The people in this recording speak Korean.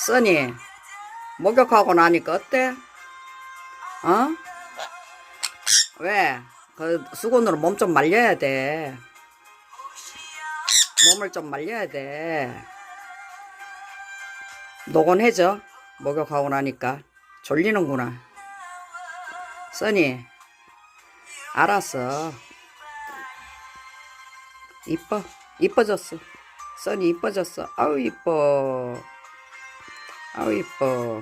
써니, 목욕하고 나니까 어때? 어? 왜? 그 수건으로 몸 좀 말려야 돼. 몸을 좀 말려야 돼. 노곤해져. 목욕하고 나니까. 졸리는구나. 써니, 알았어. 이뻐. 이뻐졌어. 써니 이뻐졌어. 아우 이뻐. 아우 이뻐.